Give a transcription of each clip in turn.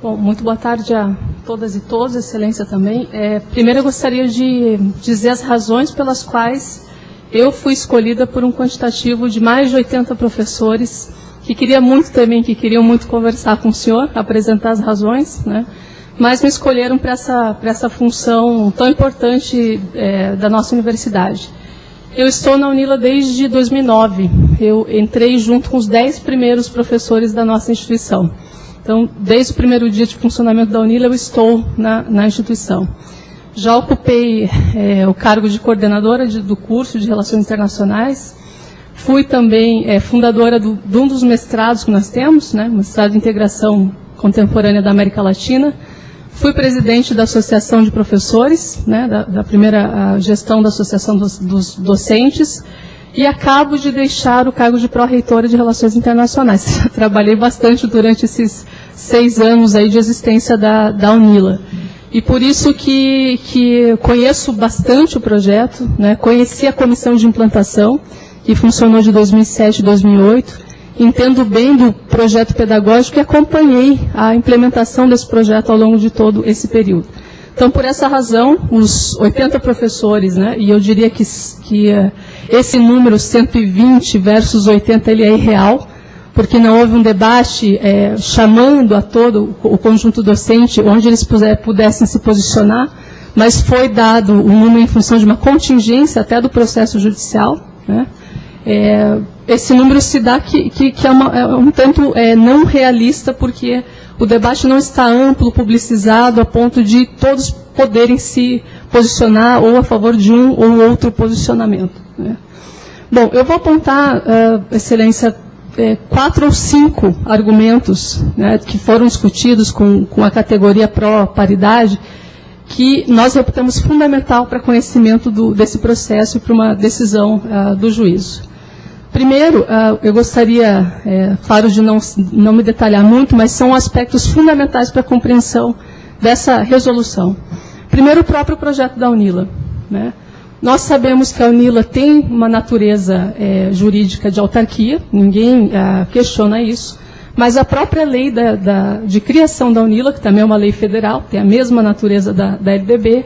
Bom, muito boa tarde a todas e todos, Excelência também. Primeiro eu gostaria de dizer as razões pelas quais eu fui escolhida por um quantitativo de mais de 80 professores que queriam muito conversar com o senhor, apresentar as razões, né? Mas me escolheram para essa função tão importante da nossa universidade. Eu estou na UNILA desde 2009. Eu entrei junto com os 10 primeiros professores da nossa instituição. Então, desde o primeiro dia de funcionamento da UNILA, eu estou na instituição. Já ocupei o cargo de coordenadora do curso de Relações Internacionais. Fui também fundadora de um dos mestrados que nós temos, né, mestrado de Integração Contemporânea da América Latina. Fui presidente da Associação de Professores, né, da primeira gestão da Associação dos Docentes. E acabo de deixar o cargo de pró-reitora de Relações Internacionais. Trabalhei bastante durante esses 6 anos aí de existência da UNILA. E por isso que conheço bastante o projeto, né? Conheci a comissão de implantação, que funcionou de 2007 a 2008. Entendo bem do projeto pedagógico e acompanhei a implementação desse projeto ao longo de todo esse período. Então, por essa razão, os 80 professores, né, e eu diria que esse número 120 versus 80 ele é irreal, porque não houve um debate chamando a todo o conjunto docente, onde eles pudessem se posicionar, mas foi dado um número em função de uma contingência até do processo judicial, né? Esse número se dá que é um tanto não realista, porque o debate não está amplo, publicizado, a ponto de todos poderem se posicionar ou a favor de um ou outro posicionamento, né? Bom, eu vou apontar, Excelência, 4 ou 5 argumentos, né, que foram discutidos com a categoria pró-paridade, que nós reputamos fundamental para conhecimento desse processo e para uma decisão do juízo. Primeiro, eu gostaria, claro, de não me detalhar muito, mas são aspectos fundamentais para a compreensão dessa resolução. Primeiro, o próprio projeto da UNILA, né? Nós sabemos que a UNILA tem uma natureza jurídica de autarquia, ninguém questiona isso, mas a própria lei de criação da UNILA, que também é uma lei federal, tem a mesma natureza da LDB,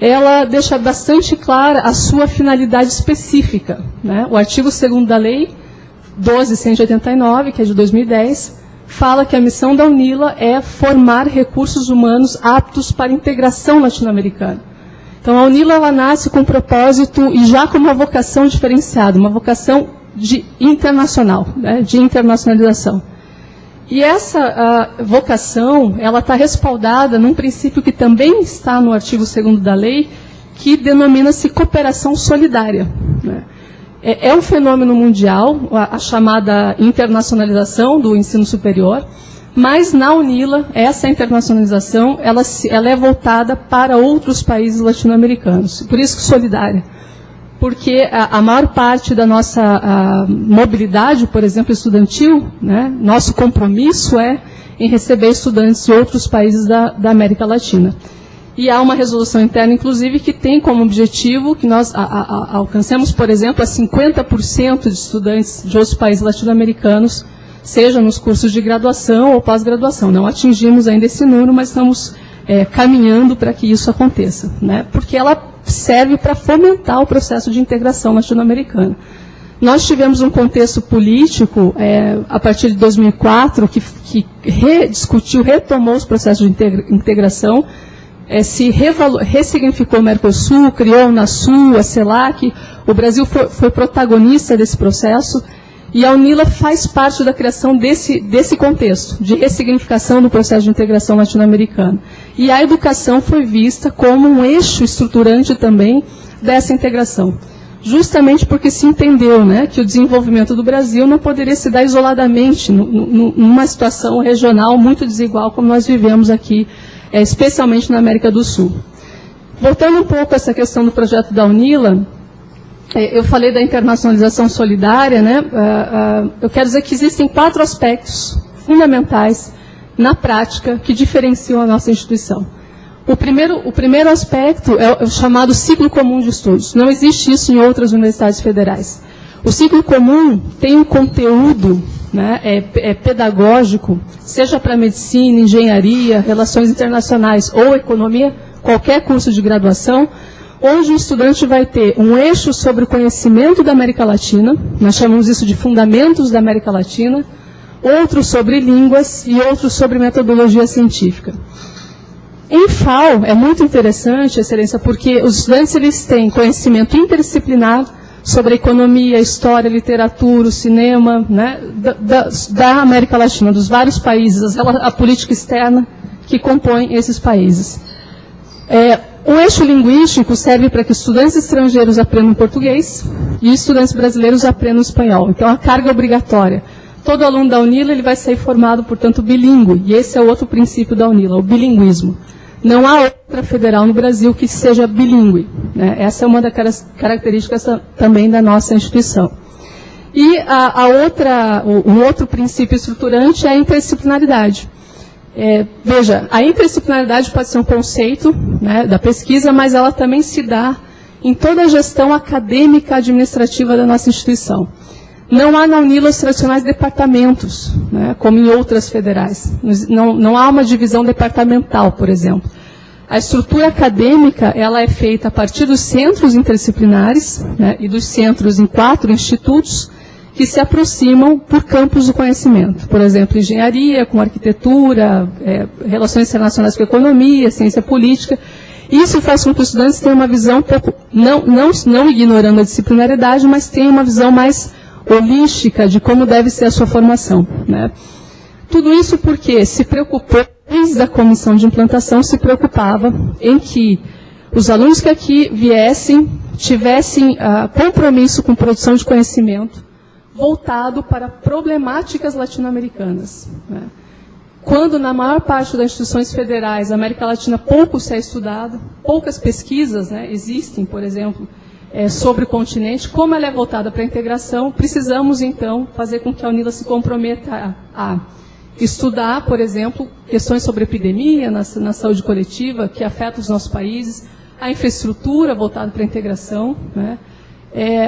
ela deixa bastante clara a sua finalidade específica, né? O artigo 2º da lei, 12.189, que é de 2010, fala que a missão da UNILA é formar recursos humanos aptos para integração latino-americana. Então, a UNILA ela nasce com um propósito e já com uma vocação diferenciada, uma vocação internacional, né? De internacionalização. E essa vocação, ela está respaldada num princípio que também está no artigo 2º da lei, que denomina-se cooperação solidária, né? É um fenômeno mundial, a chamada internacionalização do ensino superior, mas na UNILA, essa internacionalização, ela é voltada para outros países latino-americanos. Por isso que solidária. Porque a maior parte da nossa mobilidade, por exemplo, estudantil, né, nosso compromisso é em receber estudantes de outros países da América Latina. E há uma resolução interna, inclusive, que tem como objetivo que nós alcancemos, por exemplo, a 50% de estudantes de outros países latino-americanos, seja nos cursos de graduação ou pós-graduação. Não atingimos ainda esse número, mas estamos caminhando para que isso aconteça, né, porque ela serve para fomentar o processo de integração latino-americana. Nós tivemos um contexto político, a partir de 2004, que retomou os processos de integração, se ressignificou o Mercosul, criou a Unasul, a CELAC. O Brasil foi protagonista desse processo, e a UNILA faz parte da criação desse contexto, de ressignificação do processo de integração latino-americana. E a educação foi vista como um eixo estruturante também dessa integração. Justamente porque se entendeu, né, que o desenvolvimento do Brasil não poderia se dar isoladamente, numa situação regional muito desigual como nós vivemos aqui, especialmente na América do Sul. Voltando um pouco a essa questão do projeto da UNILA, eu falei da internacionalização solidária, né? Eu quero dizer que existem 4 aspectos fundamentais na prática que diferenciam a nossa instituição. O primeiro aspecto é o chamado ciclo comum de estudos. Não existe isso em outras universidades federais. O ciclo comum tem um conteúdo né, é pedagógico, seja para medicina, engenharia, relações internacionais ou economia, qualquer curso de graduação, onde o estudante vai ter um eixo sobre o conhecimento da América Latina, nós chamamos isso de fundamentos da América Latina, outro sobre línguas e outro sobre metodologia científica. Em FAO é muito interessante, Excelência, porque os estudantes eles têm conhecimento interdisciplinar sobre a economia, a história, a literatura, o cinema, né, da América Latina, dos vários países, a política externa que compõe esses países. O eixo linguístico serve para que estudantes estrangeiros aprendam português e estudantes brasileiros aprendam espanhol. Então, a carga é obrigatória. Todo aluno da UNILA ele vai ser formado, portanto, bilíngue. E esse é outro princípio da UNILA, o bilinguismo. Não há outra federal no Brasil que seja bilíngue, né? Essa é uma das características também da nossa instituição. E um outro princípio estruturante é a interdisciplinaridade. Veja, a interdisciplinaridade pode ser um conceito, né, da pesquisa, mas ela também se dá em toda a gestão acadêmica administrativa da nossa instituição. Não há na UNILA os tradicionais departamentos, né, como em outras federais. Não há uma divisão departamental, por exemplo. A estrutura acadêmica ela é feita a partir dos centros interdisciplinares, né, e dos centros em 4 institutos que se aproximam por campos do conhecimento. Por exemplo, engenharia, com arquitetura, relações internacionais com economia, ciência política. Isso faz com que os estudantes tenham uma visão um pouco, não ignorando a disciplinaridade, mas tenham uma visão mais holística de como deve ser a sua formação, né? Tudo isso porque se preocupou, desde a comissão de implantação, se preocupava em que os alunos que aqui viessem tivessem compromisso com produção de conhecimento voltado para problemáticas latino-americanas, né? Quando na maior parte das instituições federais a América Latina pouco se é estudado, poucas pesquisas, né, existem, por exemplo, sobre o continente, como ela é voltada para a integração, precisamos, então, fazer com que a UNILA se comprometa a estudar, por exemplo, questões sobre epidemia na saúde coletiva, que afeta os nossos países, a infraestrutura voltada para a integração, né,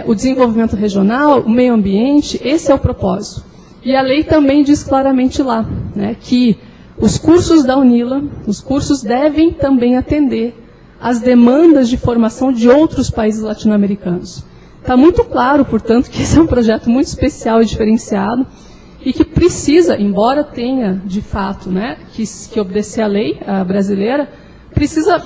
o desenvolvimento regional, o meio ambiente, esse é o propósito. E a lei também diz claramente lá, né, que os cursos da UNILA, os cursos devem também atender as demandas de formação de outros países latino-americanos. Está muito claro, portanto, que esse é um projeto muito especial e diferenciado e que precisa, embora tenha, de fato, né, que obedecer à lei brasileira, precisa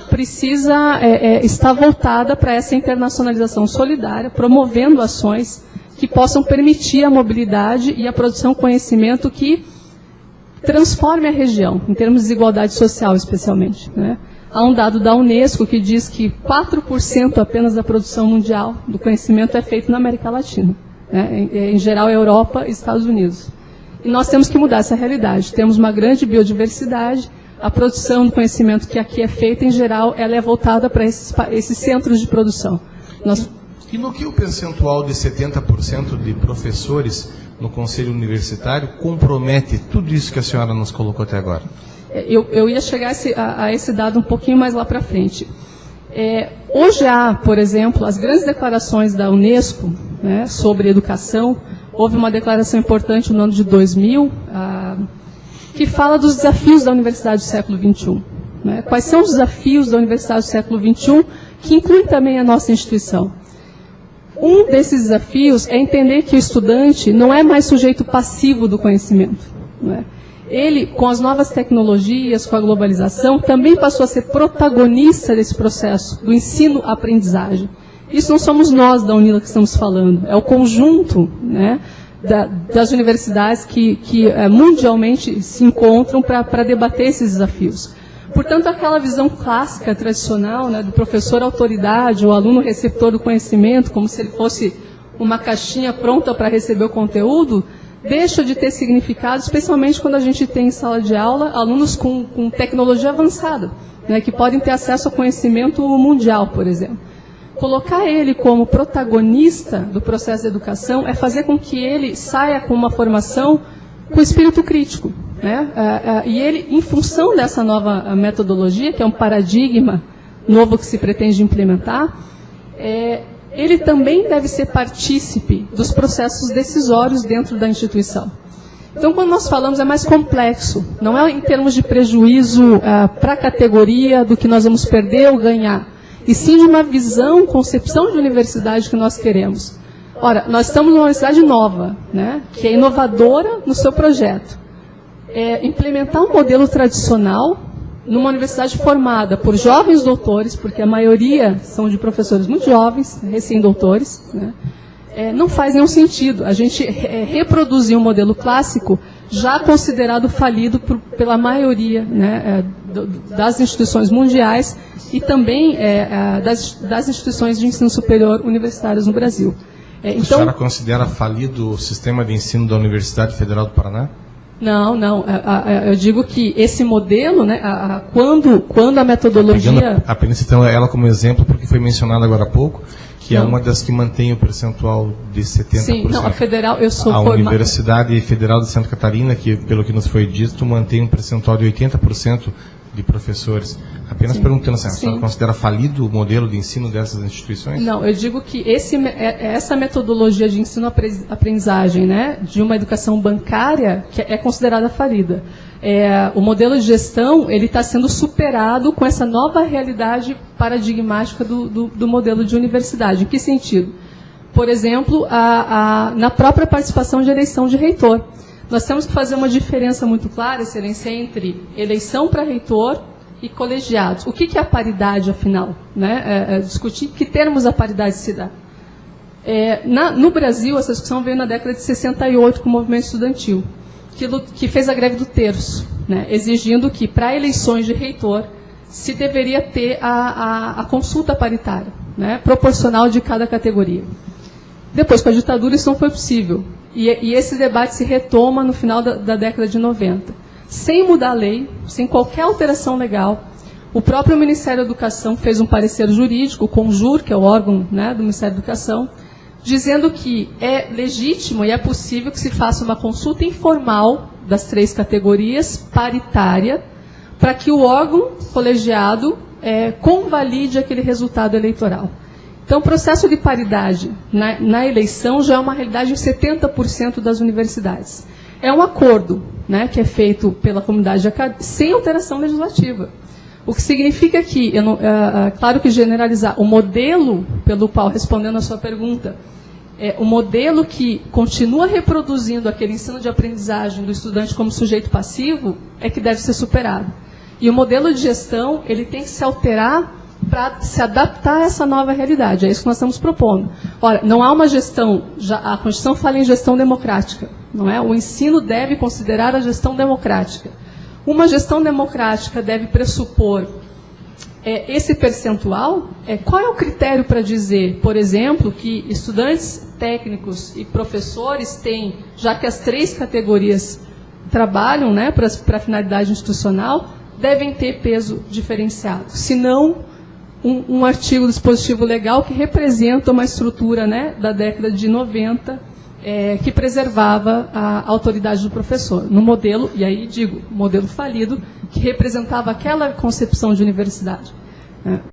estar voltada para essa internacionalização solidária, promovendo ações que possam permitir a mobilidade e a produção de conhecimento que transforme a região, em termos de desigualdade social, especialmente, né? Há um dado da Unesco que diz que 4% apenas da produção mundial do conhecimento é feito na América Latina, né? Em geral, Europa e Estados Unidos. E nós temos que mudar essa realidade. Temos uma grande biodiversidade, a produção do conhecimento que aqui é feita, em geral, ela é voltada para esses centros de produção. E no que o percentual de 70% de professores no Conselho Universitário compromete tudo isso que a senhora nos colocou até agora? Eu ia chegar a esse dado um pouquinho mais lá para frente. Hoje há, por exemplo, as grandes declarações da Unesco, né, sobre educação. Houve uma declaração importante no ano de 2000, que fala dos desafios da Universidade do século XXI. Né? Quais são os desafios da Universidade do século XXI, que inclui também a nossa instituição? Um desses desafios é entender que o estudante não é mais sujeito passivo do conhecimento, né? Ele, com as novas tecnologias, com a globalização, também passou a ser protagonista desse processo, do ensino-aprendizagem. Isso não somos nós da UNILA que estamos falando, é o conjunto, né, das universidades que mundialmente se encontram para debater esses desafios. Portanto, aquela visão clássica, tradicional, né, do professor autoridade, o aluno receptor do conhecimento, como se ele fosse uma caixinha pronta para receber o conteúdo, deixa de ter significado, especialmente quando a gente tem em sala de aula alunos com tecnologia avançada, né, que podem ter acesso a conhecimento mundial, por exemplo. Colocar ele como protagonista do processo de educação é fazer com que ele saia com uma formação com espírito crítico, né? E ele, em função dessa nova metodologia, que é um paradigma novo que se pretende implementar, ele também deve ser partícipe dos processos decisórios dentro da instituição. Então, quando nós falamos, é mais complexo. Não é em termos de prejuízo para a categoria do que nós vamos perder ou ganhar, e sim de uma visão, concepção de universidade que nós queremos. Ora, nós estamos numa universidade nova, né, que é inovadora no seu projeto. Implementar um modelo tradicional numa universidade formada por jovens doutores, porque a maioria são de professores muito jovens, recém-doutores, né, não faz nenhum sentido. A gente reproduzir um modelo clássico já considerado falido pela maioria, né, das instituições mundiais e também das instituições de ensino superior universitárias no Brasil. Então, a senhora considera falido o sistema de ensino da Universidade Federal do Paraná? Não. Eu digo que esse modelo, né, quando a metodologia... Apenas então ela como exemplo, porque foi mencionada agora há pouco, que é uma das que mantém o percentual de 70%. Sim, não, a federal, eu sou a Universidade Federal de Santa Catarina, que pelo que nos foi dito, mantém um percentual de 80% de professores. Apenas perguntando, a senhora considera falido o modelo de ensino dessas instituições? Não, eu digo que essa metodologia de ensino-aprendizagem, né, de uma educação bancária, que é considerada falida. O modelo de gestão ele está sendo superado com essa nova realidade paradigmática do modelo de universidade. Em que sentido? Por exemplo, na própria participação de eleição de reitor. Nós temos que fazer uma diferença muito clara, Excelência, entre eleição para reitor e colegiados. O que é a paridade, afinal? Né? Discutir que termos a paridade se dá. No Brasil, essa discussão veio na década de 68 com o movimento estudantil, que fez a greve do terço, né? Exigindo que, para eleições de reitor, se deveria ter a consulta paritária, né? Proporcional de cada categoria. Depois, com a ditadura, isso não foi possível. E esse debate se retoma no final da década de 90. Sem mudar a lei, sem qualquer alteração legal, o próprio Ministério da Educação fez um parecer jurídico, o CONJUR, que é o órgão, né, do Ministério da Educação, dizendo que é legítimo e é possível que se faça uma consulta informal das 3 categorias, paritária, para que o órgão colegiado convalide aquele resultado eleitoral. Então, o processo de paridade na eleição já é uma realidade em 70% das universidades. É um acordo, né, que é feito pela comunidade acadêmica sem alteração legislativa. O que significa que, claro que generalizar, o modelo pelo qual, respondendo a sua pergunta, o modelo que continua reproduzindo aquele ensino de aprendizagem do estudante como sujeito passivo é que deve ser superado. E o modelo de gestão ele tem que se alterar para se adaptar a essa nova realidade. É isso que nós estamos propondo. Ora, não há uma gestão, a Constituição fala em gestão democrática, não é? O ensino deve considerar a gestão democrática. Uma gestão democrática deve pressupor esse percentual. Qual é o critério para dizer, por exemplo, que estudantes técnicos e professores têm, já que as 3 categorias trabalham, né, para a finalidade institucional, devem ter peso diferenciado? Se não, um artigo do dispositivo legal que representa uma estrutura, né, da década de 90, que preservava a autoridade do professor, no modelo, e aí digo, modelo falido, que representava aquela concepção de universidade.